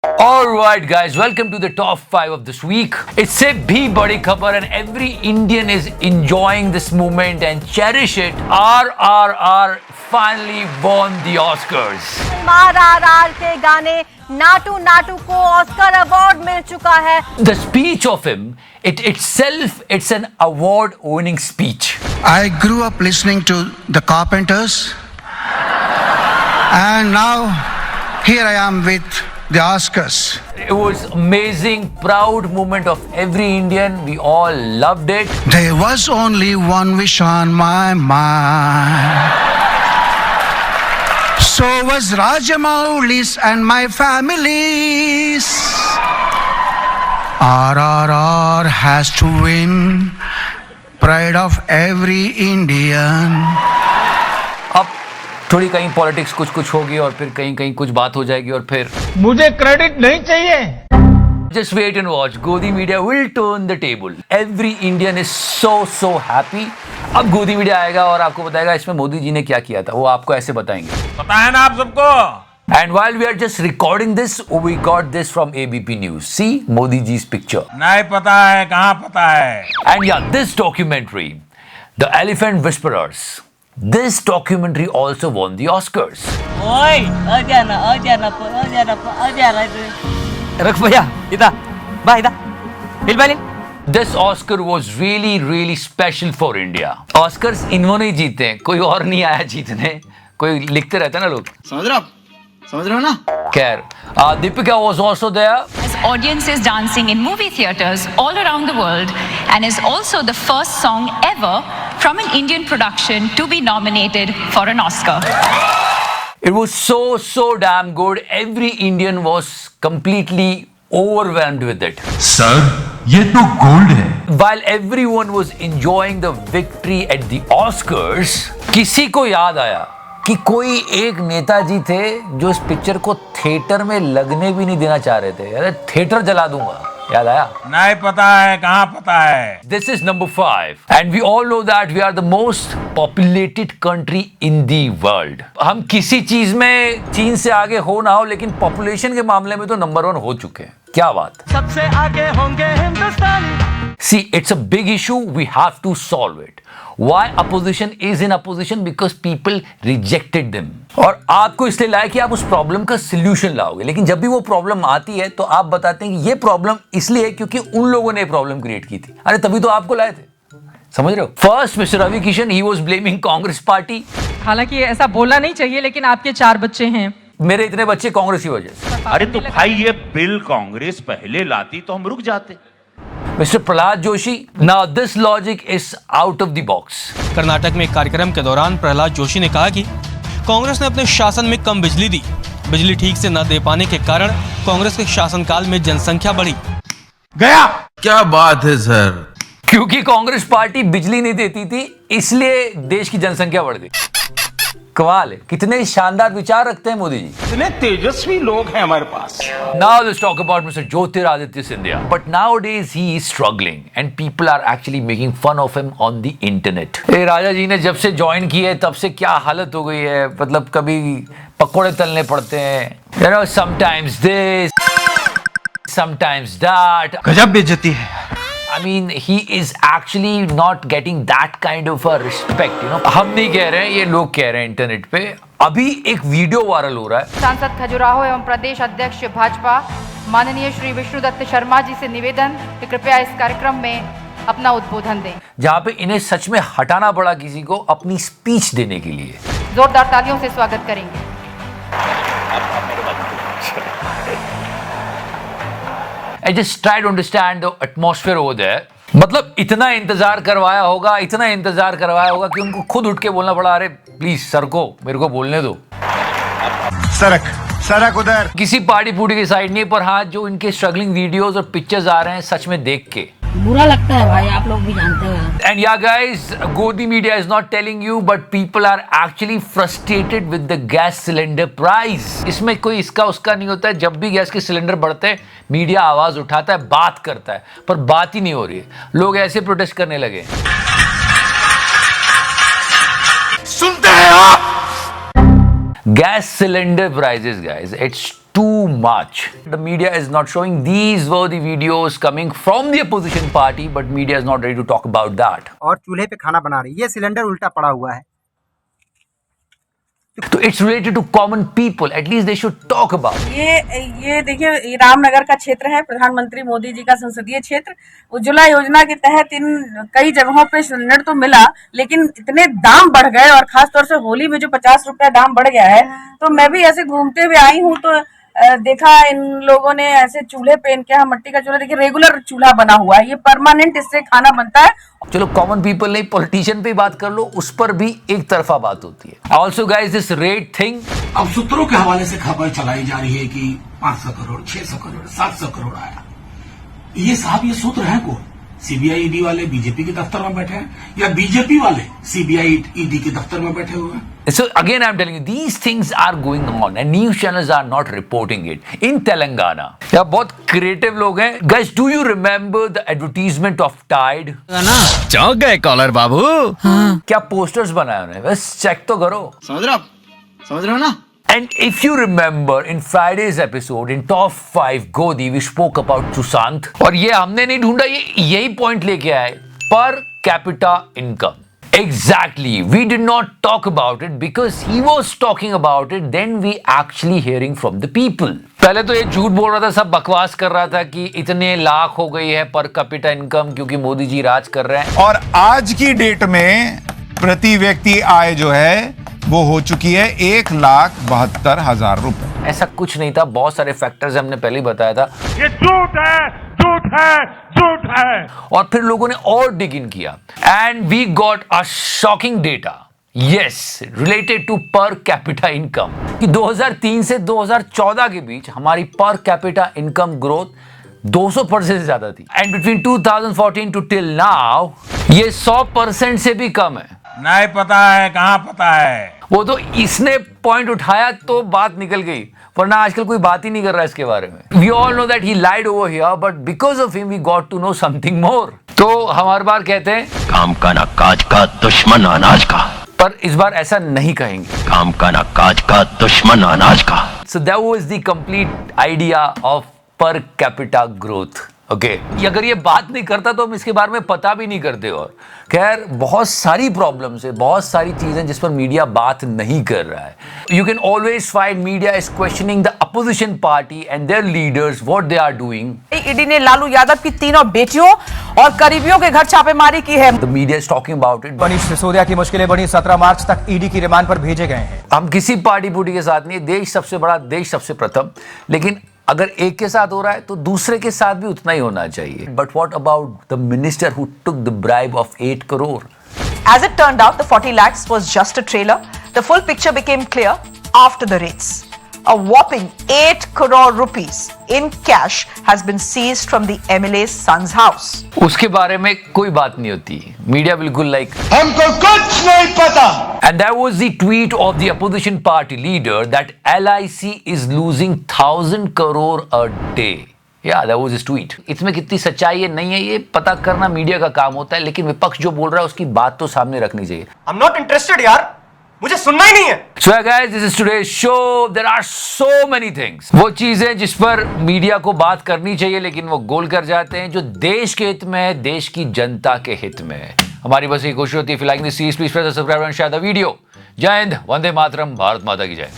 Alright guys, welcome to the top 5 of this week. इससे भी बड़ी खबर and every Indian is enjoying this moment and cherish it. RRR finally won the Oscars. RRR के गाने नाटू नाटू को Oscar award मिल चुका है. The speech of him, it's an award-winning speech. I grew up listening to the Carpenters, and now here I am with the Oscars. It was amazing, proud moment of every Indian. We all loved it. There was only one wish on my mind. So was Rajamouli's and my family's. RRR has to win. Pride of every Indian. अब थोड़ी कहीं politics कुछ होगी और फिर कहीं कुछ बात हो जाएगी और फिर मुझे क्रेडिट नहीं चाहिए. Just wait and watch. Godi Media will turn the table. Every Indian is so happy. अब गोदी मीडिया आएगा और आपको बताएगा इसमें मोदी जी ने क्या किया था. वो आपको ऐसे बताएंगे. पता है ना आप सबको. And while we are just recording this, we got this from ABP News. See Modi ji's picture. नहीं पता है, कहाँ पता है. And yeah, this documentary, The Elephant Whisperers, this documentary also won the Oscars. ओए आ जाना रख भैया इधर बा इधर bill बालिन. This Oscar was really special for India. Oscars इन्होंने जीते हैं, कोई और नहीं आया जीतने. कोई लिखते रहता है ना लोग. समझ रहे हो ना. खैर, Deepika was also there. As audiences dancing in movie theaters all around the world and is also the first song ever from an Indian production to be nominated for an Oscar. It was so damn good. Every Indian was completely overwhelmed with it. Sir ये तो gold है. While everyone was enjoying the victory at the Oscars, किसी को याद आया कि कोई एक नेताजी थे जो इस पिक्चर को थिएटर में लगने भी नहीं देना चाह रहे थे. अरे थिएटर जला दूंगा. याद आया? नहीं पता है, कहाँ पता है. This is number 5 and we all know that we are the most populated country in the world. हम किसी चीज में चीन से आगे हो ना हो लेकिन पॉपुलेशन के मामले में तो नंबर 1 हो चुके हैं. क्या बात. सबसे आगे होंगे Hindustan. See, it's a big issue. We have to solve it. Why opposition is in opposition? Because people rejected them. और आपको इसलिए लाया कि आप उस प्रॉब्लम का सोल्यूशन लाओगे. लेकिन जब भी वो प्रॉब्लम आती है तो आप बताते हैं कि ये प्रॉब्लम इसलिए है क्योंकि उन लोगों ने प्रॉब्लम क्रिएट की थी. अरे तभी तो आपको लाए थे. समझ रहे हो? First mister Ravi Kishan, he was blaming Congress party. हालांकि ऐसा बोलना नहीं चाहिए लेकिन आपके 4 बच्चे हैं. मेरे इतने बच्चे कांग्रेस की वजह से. अरे तो भाई ये बिल कांग्रेस पहले लाती तो हम रुक जाते. Mister Prahlad Joshi, now this logic is out of the box. Karnataka में एक कार्यक्रम के दौरान प्रहलाद जोशी ने कहा कि कांग्रेस ने अपने शासन में कम बिजली दी. बिजली ठीक से न दे पाने के कारण कांग्रेस के शासनकाल में जनसंख्या बढ़ी. गया. क्या बात है सर. क्योंकि कांग्रेस पार्टी बिजली नहीं देती थी इसलिए देश की जनसंख्या बढ़ गई. कमाल है. कितने शानदार विचार रखते हैं मोदी जी. इतने तेजस्वी लोग हैं हमारे पास. Now let's talk about Mr. Jyotiraditya Scindia. But nowadays he is struggling and people are actually making fun of him on the internet. राजा जी ने जब से ज्वाइन की है तब से क्या हालत हो गई है. मतलब कभी पकोड़े तलने पड़ते हैं. You know, sometimes this, sometimes that. गजब बेइज्जती है. I mean, he is actually not getting that kind of a respect, you know. हम नहीं कह रहे हैं, ये लोग कह रहे हैं इंटरनेट पे. अभी एक वीडियो वायरल हो रहा है. सांसद खजुराहो एवं प्रदेश अध्यक्ष भाजपा माननीय श्री विष्णुदत्त शर्मा जी से निवेदन कि कृपया इस कार्यक्रम में अपना उद्बोधन दें. जहाँ पे इन्हें सच में हटाना पड़ा किसी को अपनी स्पीच देने के लिए. जोरदार तालियों से स्वागत करेंगे. I just try to understand the atmosphere over there. मतलब इतना इंतजार करवाया होगा कि उनको खुद उठ के बोलना पड़ा. अरे प्लीज सर को मेरे को बोलने दो. सरक उधर. किसी पार्टी पूटी की साइड नहीं, पर हाँ जो इनके स्ट्रगलिंग वीडियोस और पिक्चर्स आ रहे हैं सच में देख के बुरा लगता है भाई. आप लोग भी जानते हो. And yeah guys, Godi Media is not telling you, but people are actually frustrated with the gas cylinder price. इसमें कोई इसका उसका नहीं होता है. जब भी गैस के सिलेंडर बढ़ते हैं मीडिया आवाज उठाता है, बात करता है, पर बात ही नहीं हो रही है. लोग ऐसे प्रोटेस्ट करने लगे. सुनते हैं आप. Gas cylinder prices, guys, it's too much. The media is not showing these were the videos coming from the opposition party, but media is not ready to talk about that. और चूल्हे पे खाना बना रही है, ये सिलेंडर उल्टा पड़ा हुआ है. So it's related to common people. At least they should talk about it. ये देखिए, ये रामनगर का क्षेत्र है, प्रधानमंत्री मोदी जी का संसदीय क्षेत्र. उज्ज्वला योजना के तहत इन कई जगहों पे सिलेंडर तो मिला, लेकिन इतने दाम बढ़ गए, और खासतौर से होली में जो 50 रुपया दाम बढ़ गया है. तो मैं भी ऐसे घूमते हुए आई हूँ तो देखा इन लोगों ने ऐसे चूल्हे पे, इनके यहाँ मिट्टी का चूल्हा, देखिए रेगुलर चूल्हा बना हुआ है, ये परमानेंट, इससे खाना बनता है. चलो कॉमन पीपल नहीं, पॉलिटिशियन पे बात कर लो, उस पर भी एक तरफा बात होती है. Also guys this rate thing, अब सूत्रों के हवाले से खबर चलाई जा रही है कि 500 करोड़, 600 करोड़, 700 करोड़ आया. ये साहब, ये सूत्र है कौन? सीबीआई ईडी वाले बीजेपी के दफ्तर में बैठे हैं, या बीजेपी वाले सीबीआई ईडी के दफ्तर में बैठे हुए हैं? So again I'm telling you, these things are going on and news channels are not reporting it. In Telangana, यहाँ बहुत creative लोग हैं. Guys, do you remember the advertisement of Tide? चौंक गए कॉलर बाबू. क्या posters बनाए उन्होंने, बस check तो करो. समझ रहे हो ना? And if you remember in Friday's episode in top 5 Godi we spoke about Sushant, और ये हमने नहीं ढूंढा, ये यही पॉइंट लेके आए, per capita income. Exactly, we did not talk about it because he was talking about it, then we actually hearing from the people. पहले तो ये झूठ बोल रहा था, सब बकवास कर रहा था कि इतने लाख हो गई है पर कैपिटा इनकम क्योंकि मोदी जी राज कर रहे हैं. और आज की डेट में प्रति व्यक्ति आय जो है वो हो चुकी है 1,72,000 रुपए. ऐसा कुछ नहीं था, बहुत सारे फैक्टर्स हमने पहले ही बताया था. ये झूठ है, झूठ है, झूठ है. और फिर लोगों ने और डिग इन किया and we got a shocking data, yes, related to per capita income, कि 2003 से 2014 के बीच हमारी पर कैपिटा इनकम ग्रोथ 200% से ज्यादा थी. And between 2014 to till now ये 100% से भी कम है. नहीं पता है, कहाँ पता है. वो तो इसने पॉइंट उठाया तो बात निकल गई, वरना आजकल कोई बात ही नहीं कर रहा है इसके बारे में. We all know that he lied over here, but because of him we got to know something more. तो हम हर बार कहते हैं काम का ना काज का, दुश्मन अनाज का. पर इस बार ऐसा नहीं कहेंगे. काम का ना काज का, दुश्मन अनाज का. So that was the complete idea of per capita growth. Okay, अगर ये बात नहीं करता तो हम इसके बारे में पता भी नहीं करते. और खैर बहुत सारी प्रॉब्लम्स है, बहुत सारी चीजें जिस पर मीडिया बात नहीं कर रहा है. You can always find media is questioning the opposition party and their leaders what they are doing. ED ने लालू यादव की तीनों बेटियों और करीबियों के घर छापेमारी की है. The media is talking about it. Manish Sisodia की मुश्किलें बढ़ी, 17 मार्च तक ईडी की रिमांड पर भेजे गए हैं. हम किसी पार्टी पुटी के साथ नहीं, देश सबसे बड़ा, देश सबसे प्रथम, लेकिन अगर एक के साथ हो रहा है तो दूसरे के साथ भी उतना ही होना चाहिए. But what about the minister who took the bribe of 8 crore? As it turned out, the 40 lakhs was just a trailer. The full picture became clear after the raids. A whopping 8 crore rupees in cash has been seized from the MLA's son's house. उसके बारे में कोई बात नहीं होती. Media बिल्कुल like हमको कुछ नहीं पता. And that was the tweet of the opposition party leader that LIC is losing 1,000 crore a day. Yeah, that was his tweet. इसमें कितनी सच्चाई है नहीं है ये पता करना मीडिया का काम होता है, लेकिन विपक्ष जो बोल रहा है उसकी बात तो सामने रखनी चाहिए. I'm not interested यार, मुझे सुनना ही नहीं है. So guys, this is today's show. There are so many things. वो चीजें जिस पर मीडिया को बात करनी चाहिए लेकिन वो गोल कर जाते हैं, जो देश के हित में है, देश की जनता के हित में है. हमारी बस ये कोशिश होती है, if you like this series, please press the subscribe and share the video. जय हिंद, वंदे मातरम, भारत माता की जय.